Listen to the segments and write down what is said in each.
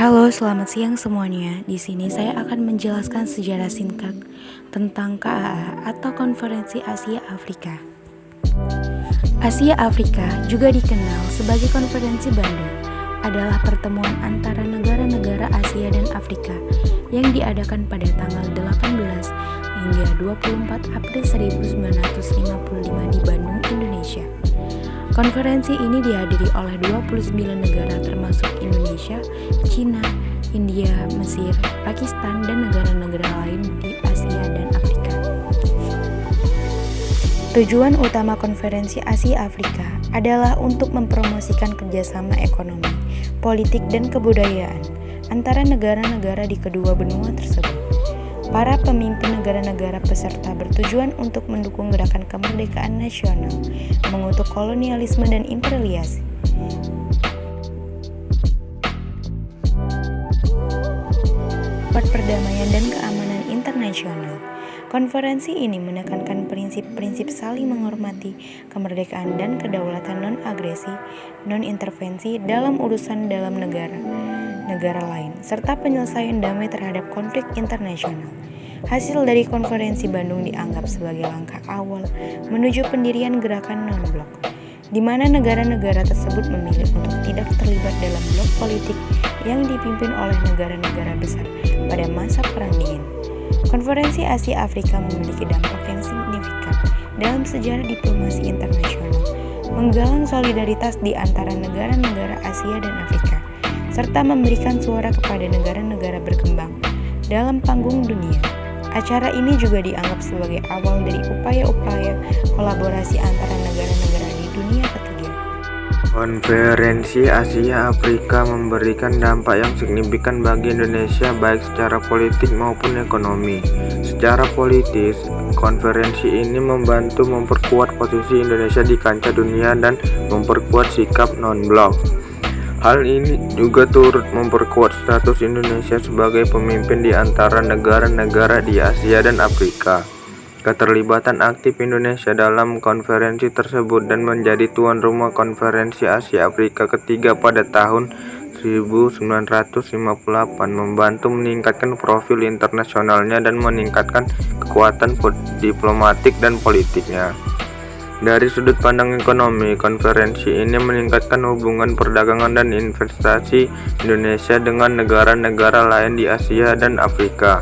Halo, selamat siang semuanya. Di sini saya akan menjelaskan sejarah singkat tentang KAA atau Konferensi Asia Afrika. Asia Afrika, juga dikenal sebagai Konferensi Bandung, adalah pertemuan antara negara-negara Asia dan Afrika yang diadakan pada tanggal 18 hingga 24 April 1955 di Bandung, Indonesia. Konferensi ini dihadiri oleh 29 negara termasuk Indonesia, Cina, India, Mesir, Pakistan, dan negara-negara lain di Asia dan Afrika. Tujuan utama Konferensi Asia Afrika adalah untuk mempromosikan kerjasama ekonomi, politik, dan kebudayaan antara negara-negara di kedua benua tersebut. Para pemimpin negara-negara peserta bertujuan untuk mendukung gerakan kemerdekaan nasional, mengutuk kolonialisme dan imperialisme, buat perdamaian dan keamanan internasional. Konferensi ini menekankan prinsip-prinsip saling menghormati, kemerdekaan dan kedaulatan non-agresi, non-intervensi dalam urusan dalam negara lain, serta penyelesaian damai terhadap konflik internasional. Hasil dari konferensi Bandung dianggap sebagai langkah awal menuju pendirian gerakan non-blok, di mana negara-negara tersebut memilih untuk tidak terlibat dalam blok politik yang dipimpin oleh negara-negara besar pada masa Perang Dingin. Konferensi Asia Afrika memiliki dampak yang signifikan dalam sejarah diplomasi internasional, menggalang solidaritas di antara negara-negara Asia dan Afrika, serta memberikan suara kepada negara-negara berkembang dalam panggung dunia. Acara ini juga dianggap sebagai awal dari upaya-upaya kolaborasi antara negara-negara di dunia ketiga. Konferensi Asia Afrika memberikan dampak yang signifikan bagi Indonesia baik secara politik maupun ekonomi. Secara politis, konferensi ini membantu memperkuat posisi Indonesia di kancah dunia dan memperkuat sikap non-blok. Hal ini juga turut memperkuat status Indonesia sebagai pemimpin di antara negara-negara di Asia dan Afrika. Keterlibatan aktif Indonesia dalam konferensi tersebut dan menjadi tuan rumah Konferensi Asia Afrika ketiga pada tahun 1958 membantu meningkatkan profil internasionalnya dan meningkatkan kekuatan diplomatik dan politiknya. Dari sudut pandang ekonomi, konferensi ini meningkatkan hubungan perdagangan dan investasi Indonesia dengan negara-negara lain di Asia dan Afrika.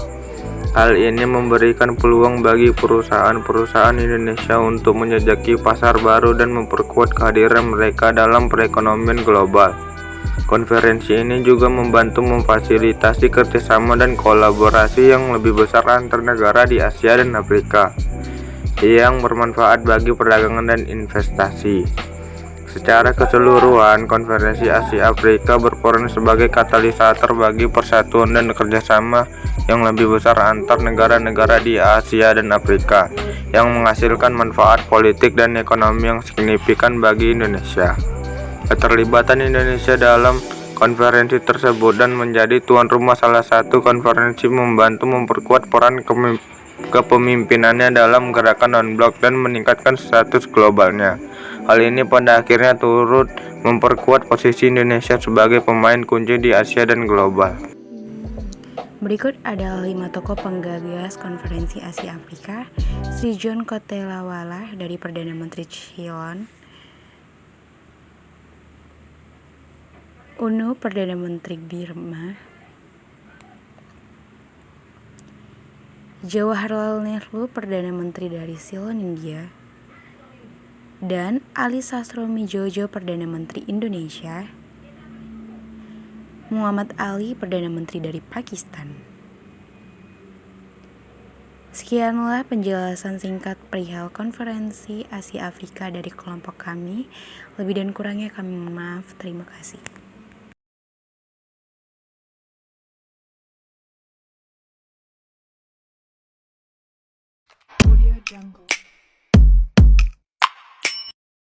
Hal ini memberikan peluang bagi perusahaan-perusahaan Indonesia untuk menjajaki pasar baru dan memperkuat kehadiran mereka dalam perekonomian global. Konferensi ini juga membantu memfasilitasi kerjasama dan kolaborasi yang lebih besar antar negara di Asia dan Afrika, yang bermanfaat bagi perdagangan dan investasi. Secara keseluruhan, Konferensi Asia Afrika berperan sebagai katalisator bagi persatuan dan kerjasama yang lebih besar antar negara-negara di Asia dan Afrika, yang menghasilkan manfaat politik dan ekonomi yang signifikan bagi Indonesia. Keterlibatan Indonesia dalam konferensi tersebut dan menjadi tuan rumah salah satu konferensi membantu memperkuat peran kepemimpinannya dalam gerakan non-blok dan meningkatkan status globalnya. Hal ini pada akhirnya turut memperkuat posisi Indonesia sebagai pemain kunci di Asia dan global. Berikut adalah 5 tokoh penggagas Konferensi Asia Afrika: Sri John Kotelawala dari Perdana Menteri Ceylon, UNO Perdana Menteri Burma, Jawaharlal Nehru Perdana Menteri dari Ceylon, India, dan Ali Sastroamidjojo Perdana Menteri Indonesia, Muhammad Ali Perdana Menteri dari Pakistan. Sekianlah penjelasan singkat perihal Konferensi Asia Afrika dari kelompok kami. Lebih dan kurangnya kami mohon maaf. Terima kasih. Audio Jungle.